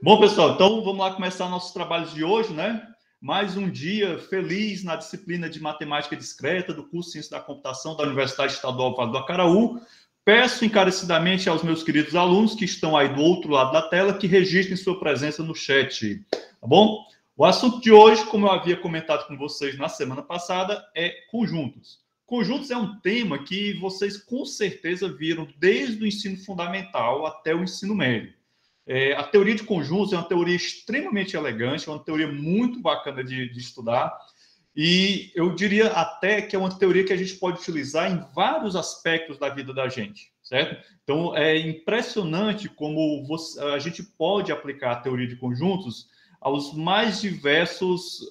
Bom, pessoal, então vamos lá começar nossos trabalhos de hoje, né? Mais um dia feliz na disciplina de Matemática Discreta do curso de Ciência da Computação da Universidade Estadual Vale do Acaraú. Peço encarecidamente aos meus queridos alunos que estão aí do outro lado da tela que registrem sua presença no chat, tá bom? O assunto de hoje, como eu havia comentado com vocês na semana passada, é conjuntos. Conjuntos é um tema que vocês com certeza viram desde o ensino fundamental até o ensino médio. A teoria de conjuntos é uma teoria extremamente elegante, é uma teoria muito bacana de estudar, e eu diria até que é uma teoria que a gente pode utilizar em vários aspectos da vida da gente, certo? Então, é impressionante como a gente pode aplicar a teoria de conjuntos aos mais diversos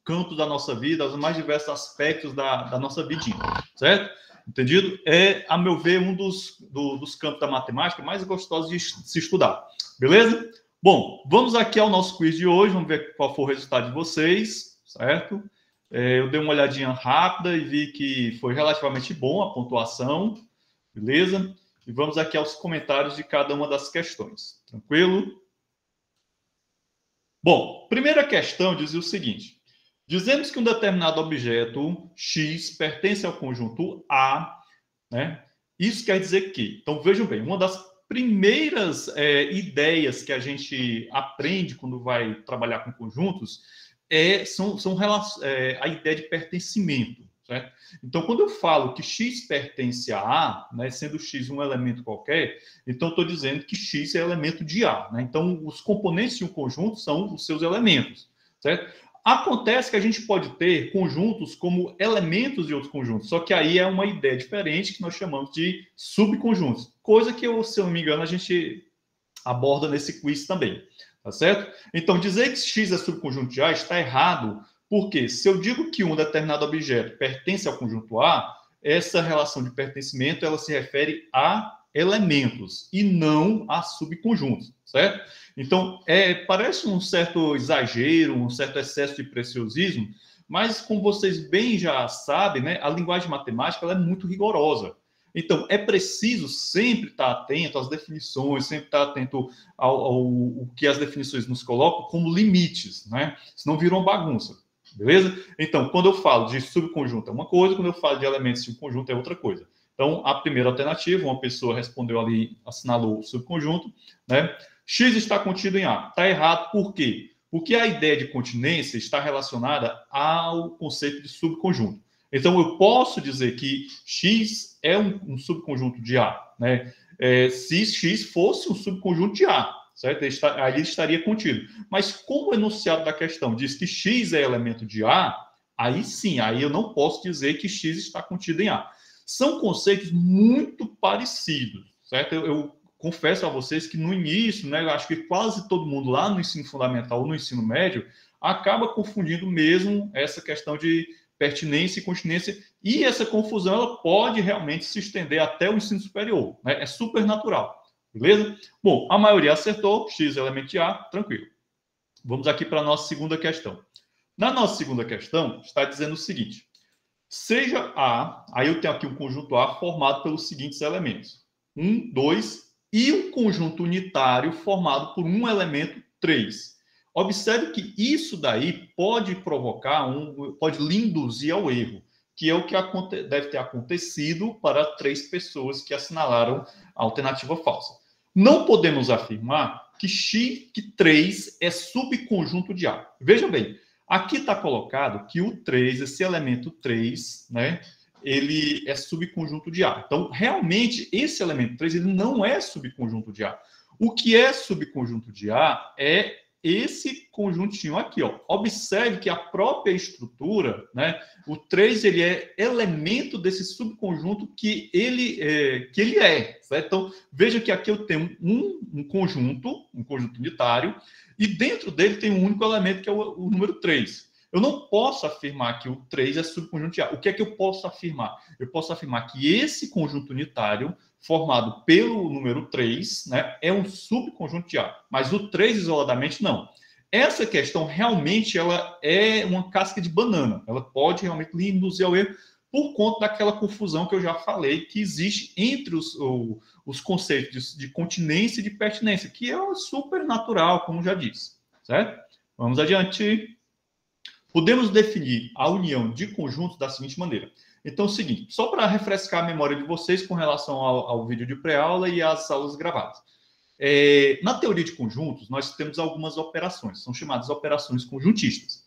campos da nossa vida, aos mais diversos aspectos da nossa vidinha, certo? Entendido? É, a meu ver, um dos campos da matemática mais gostosos de se estudar. Beleza? Bom, vamos aqui ao nosso quiz de hoje. Vamos ver qual foi o resultado de vocês, certo? Eu dei uma olhadinha rápida e vi que foi relativamente bom a pontuação. Beleza? E vamos aqui aos comentários de cada uma das questões. Tranquilo? Bom, primeira questão dizia o seguinte: dizemos que um determinado objeto X pertence ao conjunto A, né? Isso quer dizer que, então vejam bem, uma das primeiras ideias que a gente aprende quando vai trabalhar com conjuntos são a ideia de pertencimento, certo? Então, quando eu falo que X pertence a A, né, sendo X um elemento qualquer, então estou dizendo que X é elemento de A, né? Então, os componentes de um conjunto são os seus elementos, certo? Acontece que a gente pode ter conjuntos como elementos de outros conjuntos, só que aí é uma ideia diferente que nós chamamos de subconjuntos, coisa que, se eu não me engano, a gente aborda nesse quiz também, tá certo? Então, dizer que X é subconjunto de A está errado, porque se eu digo que um determinado objeto pertence ao conjunto A, essa relação de pertencimento ela se refere a elementos e não a subconjuntos, certo? Então, parece um certo exagero, um certo excesso de preciosismo, mas como vocês bem já sabem, né, a linguagem matemática ela é muito rigorosa. Então, é preciso sempre estar atento às definições, sempre estar atento ao que as definições nos colocam como limites, né? Senão vira uma bagunça, beleza? Então, quando eu falo de subconjunto é uma coisa, quando eu falo de elementos de subconjunto é outra coisa. Então, a primeira alternativa, uma pessoa respondeu ali, assinalou o subconjunto, né? X está contido em A. Está errado, por quê? Porque a ideia de continência está relacionada ao conceito de subconjunto. Então, eu posso dizer que X é um subconjunto de A, né? Se X fosse um subconjunto de A, certo? Aí ele estaria contido. Mas como o enunciado da questão diz que X é elemento de A, aí sim, aí eu não posso dizer que X está contido em A. São conceitos muito parecidos, certo? Eu confesso a vocês que no início, né, eu acho que quase todo mundo lá no ensino fundamental ou no ensino médio acaba confundindo mesmo essa questão de pertinência e continência, e essa confusão ela pode realmente se estender até o ensino superior, né? É super natural, beleza? Bom, a maioria acertou, X é elemento de A, tranquilo. Vamos aqui para a nossa segunda questão. Na nossa segunda questão, está dizendo o seguinte: seja A, aí eu tenho aqui um conjunto A formado pelos seguintes elementos: 1, 2, e um conjunto unitário formado por um elemento 3. Observe que isso daí pode provocar, pode lhe induzir ao erro, que é o que deve ter acontecido para 3 pessoas que assinalaram a alternativa falsa. Não podemos afirmar que 3 é subconjunto de A. Veja bem, aqui está colocado que o 3, esse elemento 3, né, ele é subconjunto de A. Então, realmente, esse elemento 3 ele não é subconjunto de A. O que é subconjunto de A é esse conjuntinho aqui, ó. Observe que a própria estrutura, né, o 3 ele é elemento desse subconjunto que ele é, certo? Então, veja que aqui eu tenho um conjunto unitário, e dentro dele tem um único elemento que é o número 3. Eu não posso afirmar que o 3 é subconjunto de A. O que é que eu posso afirmar? Eu posso afirmar que esse conjunto unitário, formado pelo número 3, né, é um subconjunto de A. Mas o 3 isoladamente, não. Essa questão realmente ela é uma casca de banana. Ela pode realmente lhe induzir ao erro, por conta daquela confusão que eu já falei que existe entre os conceitos de continência e de pertinência, que é super natural, como já disse, certo? Vamos adiante. Podemos definir a união de conjuntos da seguinte maneira. Então, é o seguinte, só para refrescar a memória de vocês com relação ao vídeo de pré-aula e às aulas gravadas. Na teoria de conjuntos, nós temos algumas operações, são chamadas operações conjuntistas.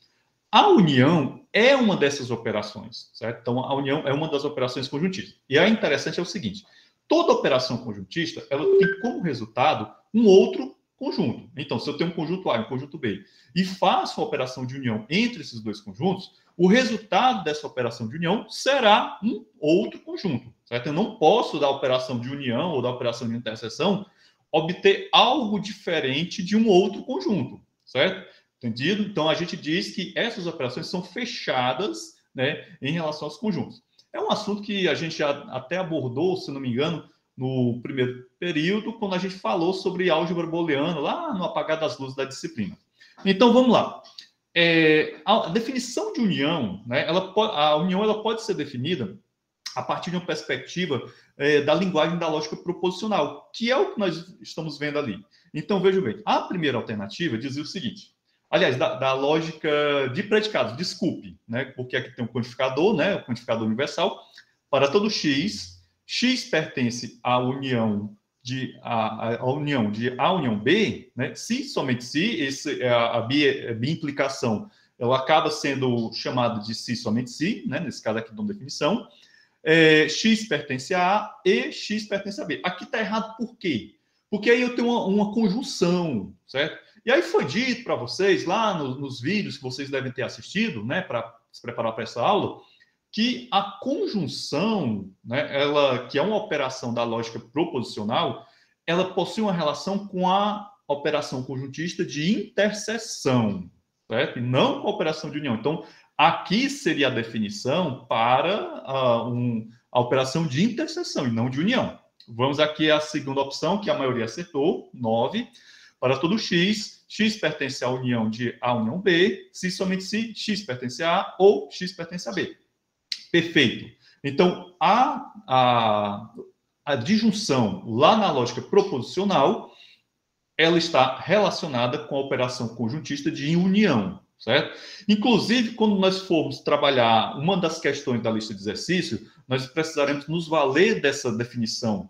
A união é uma dessas operações, certo? Então, a união é uma das operações conjuntistas. E a interessante é o seguinte, toda operação conjuntista, ela tem como resultado um outro conjunto. Então, se eu tenho um conjunto A e um conjunto B, e faço uma operação de união entre esses dois conjuntos, o resultado dessa operação de união será um outro conjunto, certo? Eu não posso, da operação de união ou da operação de interseção, obter algo diferente de um outro conjunto, certo? Entendido? Então, a gente diz que essas operações são fechadas, né, em relação aos conjuntos. É um assunto que a gente já até abordou, se não me engano, no primeiro período, quando a gente falou sobre álgebra booleana, lá no apagar das luzes da disciplina. Então, vamos lá. A definição de união, né, a união ela pode ser definida a partir de uma perspectiva da linguagem da lógica proposicional, que é o que nós estamos vendo ali. Então, vejam bem, a primeira alternativa dizia o seguinte, aliás, da lógica de predicados, desculpe, né, porque aqui tem um quantificador, né, o quantificador universal, para todo x, x pertence à união de a união B, né, se somente se, a bi-implicação, ela acaba sendo chamada de se somente se, né, nesse caso aqui de uma definição, x pertence a A e x pertence a B. Aqui está errado por quê? Porque aí eu tenho uma conjunção, certo? E aí foi dito para vocês, lá nos vídeos que vocês devem ter assistido, né, para se preparar para essa aula, que a conjunção, né, que é uma operação da lógica proposicional, ela possui uma relação com a operação conjuntista de interseção, certo? E não com a operação de união. Então, aqui seria a definição para a operação de interseção e não de união. Vamos aqui à segunda opção, que a maioria acertou, 9. Para todo x, x pertence à união de A união B, se somente se x pertence a A ou x pertence a B. Perfeito. Então, a disjunção lá na lógica proposicional, ela está relacionada com a operação conjuntista de união, certo? Inclusive, quando nós formos trabalhar uma das questões da lista de exercício, nós precisaremos nos valer dessa definição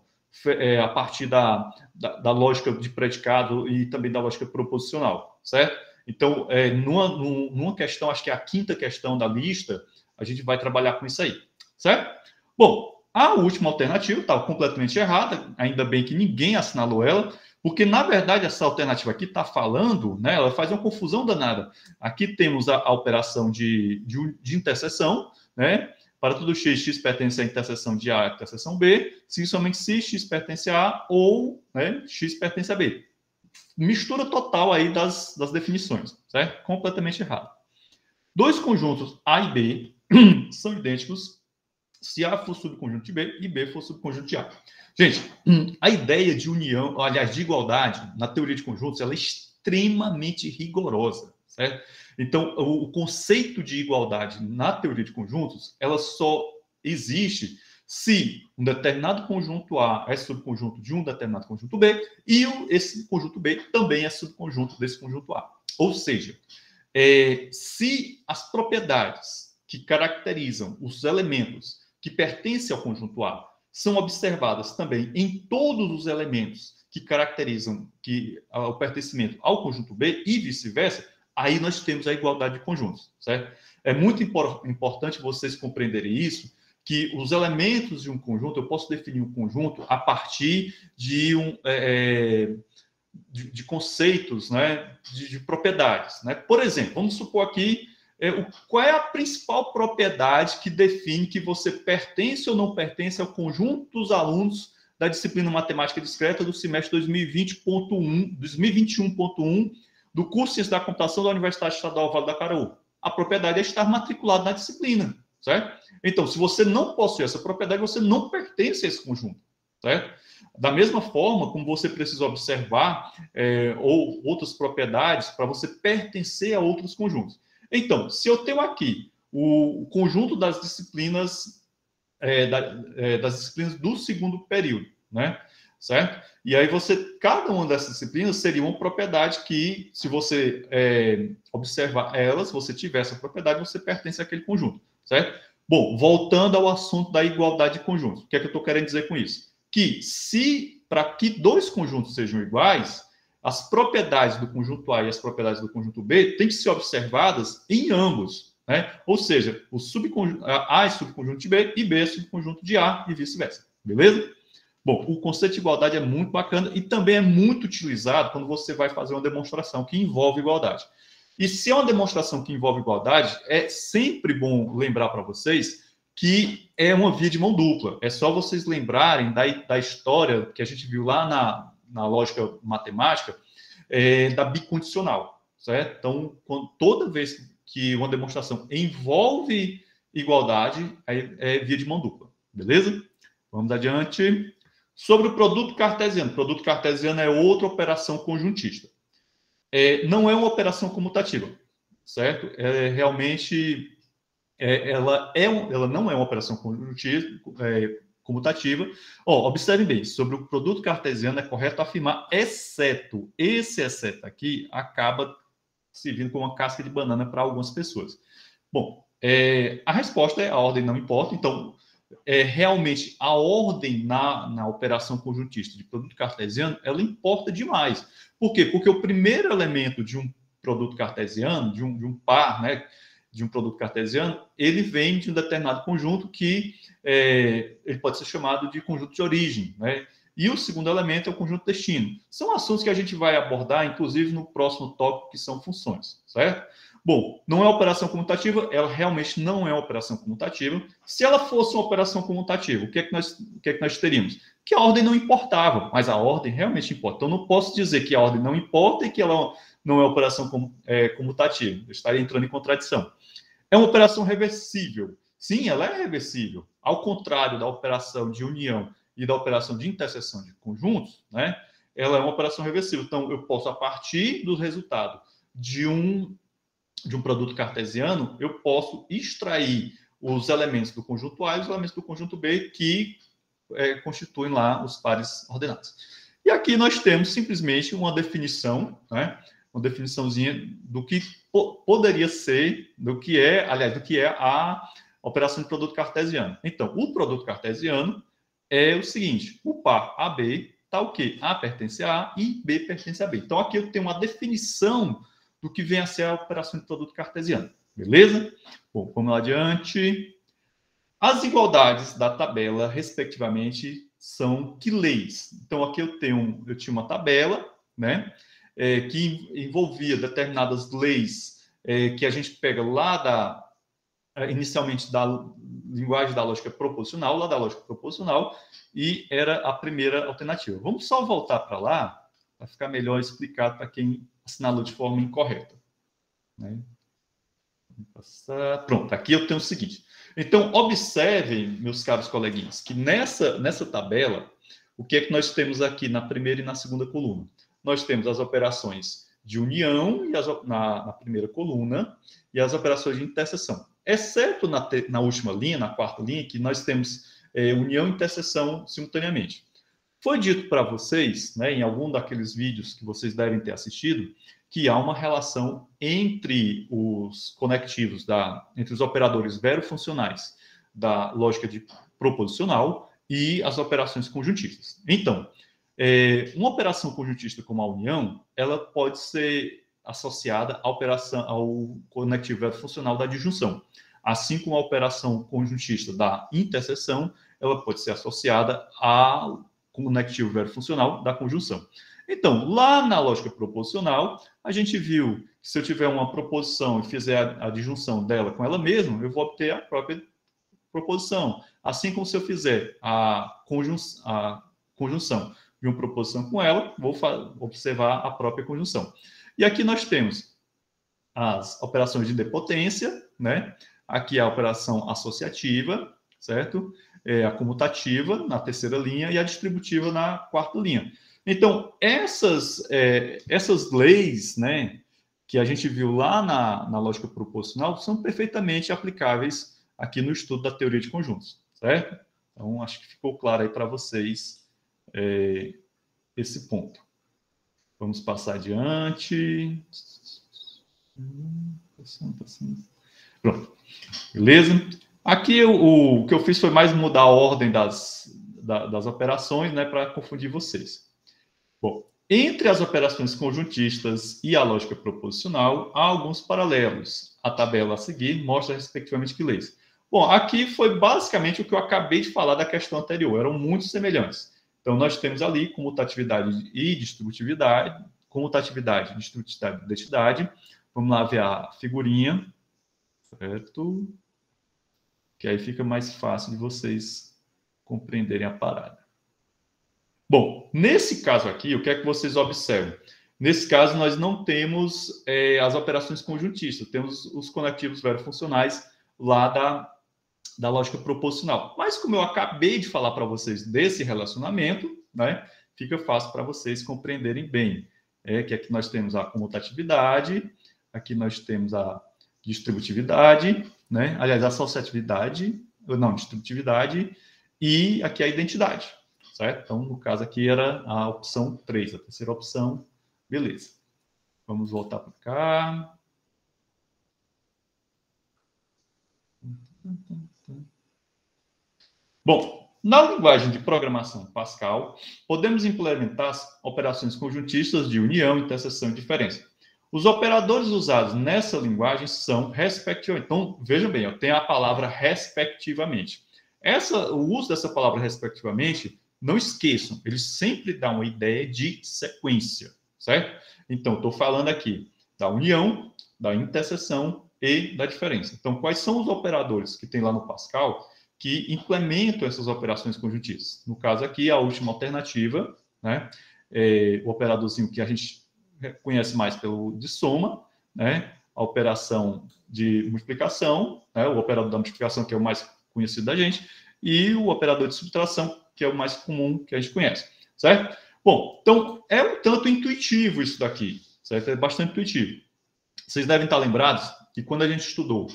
a partir da lógica de predicado e também da lógica proposicional, certo? Então, numa questão, acho que é a quinta questão da lista, a gente vai trabalhar com isso aí, certo? Bom, a última alternativa estava completamente errada, ainda bem que ninguém assinalou ela, porque, na verdade, essa alternativa aqui está falando, né, ela faz uma confusão danada. Aqui temos a operação de interseção, né? Para todo x, x pertence à interseção de A e interseção B, se somente se x pertence a A ou, né, x pertence a B. Mistura total aí das definições, certo? Completamente errado. Dois conjuntos A e B são idênticos se A for subconjunto de B e B for subconjunto de A. Gente, a ideia de união, aliás, de igualdade na teoria de conjuntos, ela é extremamente rigorosa, certo? Então, o conceito de igualdade na teoria de conjuntos, ela só existe se um determinado conjunto A é subconjunto de um determinado conjunto B e esse conjunto B também é subconjunto desse conjunto A. Ou seja, se as propriedades que caracterizam os elementos que pertencem ao conjunto A são observadas também em todos os elementos que caracterizam o pertencimento ao conjunto B e vice-versa, aí nós temos a igualdade de conjuntos, certo? É muito importante vocês compreenderem isso, que os elementos de um conjunto, eu posso definir um conjunto a partir de conceitos, né, de propriedades, né? Por exemplo, vamos supor aqui qual é a principal propriedade que define que você pertence ou não pertence ao conjunto dos alunos da disciplina Matemática Discreta do semestre 2021.1 do curso de Ciência da Computação da Universidade Estadual Vale do Acaraú? A propriedade é estar matriculado na disciplina, certo? Então, se você não possui essa propriedade, você não pertence a esse conjunto, certo? Da mesma forma como você precisa observar ou outras propriedades para você pertencer a outros conjuntos. Então, se eu tenho aqui o conjunto das disciplinas das disciplinas do segundo período, né? Certo? E aí cada uma dessas disciplinas seria uma propriedade que, se você observar elas, você tiver essa propriedade, você pertence àquele conjunto, certo? Bom, voltando ao assunto da igualdade de conjuntos, o que é que eu estou querendo dizer com isso? Que para que dois conjuntos sejam iguais, as propriedades do conjunto A e as propriedades do conjunto B têm que ser observadas em ambos, né? Ou seja, A é subconjunto de B e B é subconjunto de A e vice-versa, beleza? Bom, o conceito de igualdade é muito bacana e também é muito utilizado quando você vai fazer uma demonstração que envolve igualdade. E se é uma demonstração que envolve igualdade, é sempre bom lembrar para vocês que é uma via de mão dupla. É só vocês lembrarem da história que a gente viu lá na lógica matemática, da bicondicional, certo? Então, toda vez que uma demonstração envolve igualdade, é via de mão dupla, beleza? Vamos adiante. Sobre o produto cartesiano. O produto cartesiano é outra operação conjuntista. Não é uma operação comutativa, certo? Realmente, ela não é uma operação comutativa. Observem bem, sobre o produto cartesiano é correto afirmar, exceto, esse exceto aqui acaba servindo como uma casca de banana para algumas pessoas. Bom, a resposta é a ordem não importa, então realmente a ordem na operação conjuntista de produto cartesiano, ela importa demais. Por quê? Porque o primeiro elemento de um produto cartesiano, de um par, né, de um produto cartesiano, ele vem de um determinado conjunto que ele pode ser chamado de conjunto de origem, né? E o segundo elemento é o conjunto destino. São assuntos que a gente vai abordar, inclusive, no próximo tópico, que são funções, certo? Bom, não é operação comutativa, ela realmente não é uma operação comutativa. Se ela fosse uma operação comutativa, o que é que nós teríamos? Que a ordem não importava, mas a ordem realmente importa. Então, não posso dizer que a ordem não importa e que ela não é operação comutativa. Eu estaria entrando em contradição. É uma operação reversível. Sim, ela é reversível. Ao contrário da operação de união e da operação de interseção de conjuntos, né? Ela é uma operação reversível. Então, eu posso, a partir do resultado de um produto cartesiano, eu posso extrair os elementos do conjunto A e os elementos do conjunto B que constituem lá os pares ordenados. E aqui nós temos simplesmente uma definição, né? Uma definiçãozinha do que poderia ser, do que é a operação de produto cartesiano. Então, o produto cartesiano é o seguinte: o par AB está o quê? A pertence a A e B pertence a B. Então, aqui eu tenho uma definição do que vem a ser a operação de produto cartesiano. Beleza? Bom, vamos lá adiante. As igualdades da tabela, respectivamente, são que leis? Então, aqui eu tinha uma tabela, né, que envolvia determinadas leis que a gente pega lá inicialmente da linguagem da lógica proposicional, e era a primeira alternativa. Vamos só voltar para lá, para ficar melhor explicado para quem assinalou de forma incorreta, né? Vamos passar. Pronto, aqui eu tenho o seguinte. Então, observem, meus caros coleguinhas, que nessa tabela, o que é que nós temos aqui na primeira e na segunda coluna? Nós temos as operações de união na primeira coluna e as operações de interseção. Exceto na última linha, na quarta linha, que nós temos união e interseção simultaneamente. Foi dito para vocês, né, em algum daqueles vídeos que vocês devem ter assistido, que há uma relação entre os conectivos, entre os operadores verofuncionais da lógica de proposicional e as operações conjuntistas. Então, uma operação conjuntista como a união, ela pode ser associada ao conectivo verofuncional da disjunção. Assim como a operação conjuntista da interseção, ela pode ser associada ao conectivo verofuncional da conjunção. Então, lá na lógica proposicional, a gente viu que se eu tiver uma proposição e fizer a disjunção dela com ela mesma, eu vou obter a própria proposição. Assim como se eu fizer a conjunção de uma proposição com ela, vou observar a própria conjunção. E aqui nós temos as operações de idempotência, né? Aqui a operação associativa, certo? A comutativa na terceira linha e a distributiva na quarta linha. Então, essas leis, né, que a gente viu lá na lógica proposicional são perfeitamente aplicáveis aqui no estudo da teoria de conjuntos, certo? Então, acho que ficou claro aí para vocês esse ponto. Vamos passar adiante. Pronto. Beleza? Aqui o que eu fiz foi mais mudar a ordem das operações, né, para confundir vocês. Bom, entre as operações conjuntistas e a lógica proposicional, há alguns paralelos. A tabela a seguir mostra, respectivamente, que leis. Bom, aqui foi basicamente o que eu acabei de falar da questão anterior, eram muito semelhantes. Então, nós temos ali comutatividade e distributividade, comutatividade, distributividade e identidade. Vamos lá ver a figurinha, certo? Que aí fica mais fácil de vocês compreenderem a parada. Bom, nesse caso aqui, o que é que vocês observam? Nesse caso, nós não temos as operações conjuntistas, temos os conectivos verofuncionais lá da lógica proposicional. Mas como eu acabei de falar para vocês desse relacionamento, né, fica fácil para vocês compreenderem bem. Que aqui nós temos a comutatividade, aqui nós temos a distributividade, né? Aliás, a associatividade, não, distributividade, e aqui a identidade, certo? Então, no caso aqui era a opção 3, a terceira opção, beleza. Vamos voltar para cá. Bom, na linguagem de programação Pascal, podemos implementar as operações conjuntistas de união, interseção e diferença. Os operadores usados nessa linguagem são respectivamente. Então, vejam bem, eu tenho a palavra respectivamente. O uso dessa palavra respectivamente, não esqueçam, eles sempre dão uma ideia de sequência, certo? Então, estou falando aqui da união, da interseção e da diferença. Então, quais são os operadores que tem lá no Pascal que implementam essas operações conjuntistas? No caso aqui, a última alternativa, né? O operadorzinho que a gente conhece mais pelo de soma, né? A operação de multiplicação, né? O operador da multiplicação, que é o mais conhecido da gente, e o operador de subtração, que é o mais comum que a gente conhece, certo? Bom, então é um tanto intuitivo isso daqui, certo? É bastante intuitivo. Vocês devem estar lembrados que quando a gente estudou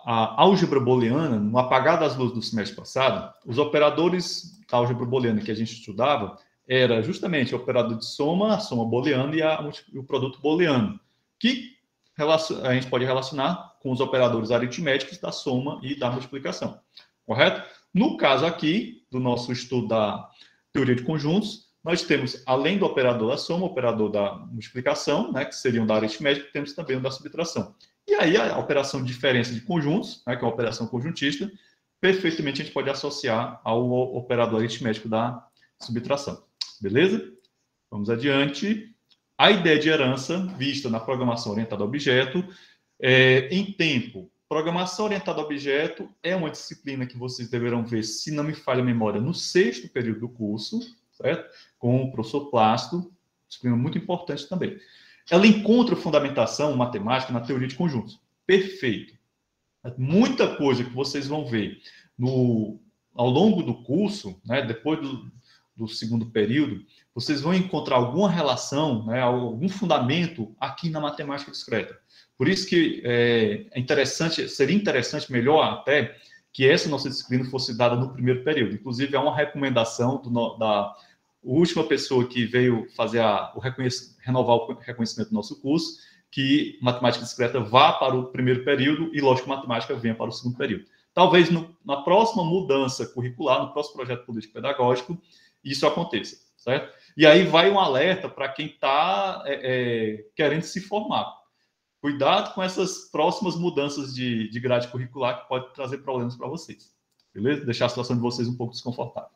a álgebra booleana, no apagar das luzes do semestre passado, os operadores da álgebra booleana que a gente estudava era justamente o operador de soma, a soma booleana e o produto booleano, que a gente pode relacionar com os operadores aritméticos da soma e da multiplicação, correto? No caso aqui, do nosso estudo da teoria de conjuntos, nós temos, além do operador da soma, o operador da multiplicação, né, que seriam da aritmética, temos também o da subtração. E aí a operação de diferença de conjuntos, né, que é uma operação conjuntista, perfeitamente a gente pode associar ao operador aritmético da subtração. Beleza? Vamos adiante. A ideia de herança, vista na programação orientada a objeto, em tempo. Programação orientada a objeto é uma disciplina que vocês deverão ver, se não me falha a memória, no 6º período do curso, certo? Com o professor Plácido, disciplina muito importante também. Ela encontra fundamentação matemática na teoria de conjuntos. Perfeito. Muita coisa que vocês vão ver ao longo do curso, né, depois do 2º período, vocês vão encontrar alguma relação, né, algum fundamento aqui na matemática discreta. Por isso que seria interessante, melhor até, que essa nossa disciplina fosse dada no 1º período. Inclusive, é uma recomendação da última pessoa que veio fazer renovar o reconhecimento do nosso curso, que matemática discreta vá para o 1º período e lógica matemática venha para o 2º período. Talvez na próxima mudança curricular, no próximo projeto político-pedagógico, isso aconteça, certo? E aí vai um alerta para quem está querendo se formar. Cuidado com essas próximas mudanças de grade curricular que pode trazer problemas para vocês, beleza? Deixar a situação de vocês um pouco desconfortável.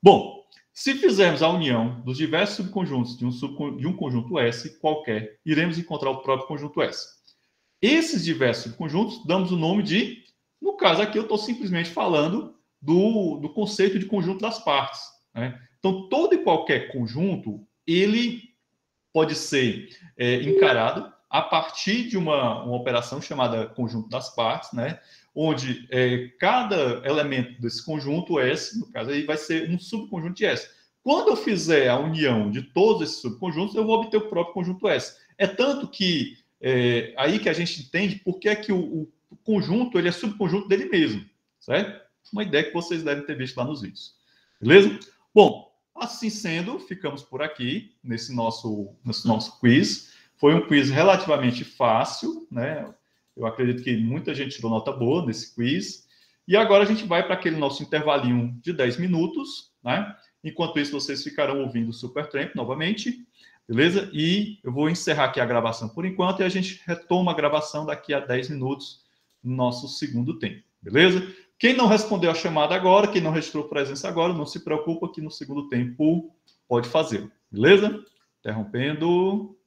Bom, se fizermos a união dos diversos subconjuntos de um conjunto S qualquer, iremos encontrar o próprio conjunto S. Esses diversos subconjuntos damos o nome de, no caso aqui eu estou simplesmente falando do conceito de conjunto das partes, né? Então, todo e qualquer conjunto, ele pode ser encarado a partir de uma operação chamada conjunto das partes, né? Onde cada elemento desse conjunto S, no caso aí, vai ser um subconjunto de S. Quando eu fizer a união de todos esses subconjuntos, eu vou obter o próprio conjunto S. É tanto que aí que a gente entende por que é que o conjunto ele é subconjunto dele mesmo, certo? Uma ideia que vocês devem ter visto lá nos vídeos. Beleza? Bom, assim sendo, ficamos por aqui nesse nosso quiz. Foi um quiz relativamente fácil, né? Eu acredito que muita gente tirou nota boa nesse quiz. E agora a gente vai para aquele nosso intervalinho de 10 minutos, né? Enquanto isso, vocês ficarão ouvindo o Supertramp novamente, beleza? E eu vou encerrar aqui a gravação por enquanto e a gente retoma a gravação daqui a 10 minutos no nosso segundo tempo, beleza? Quem não respondeu a chamada agora, quem não registrou presença agora, não se preocupa que no segundo tempo pode fazer, beleza? Interrompendo.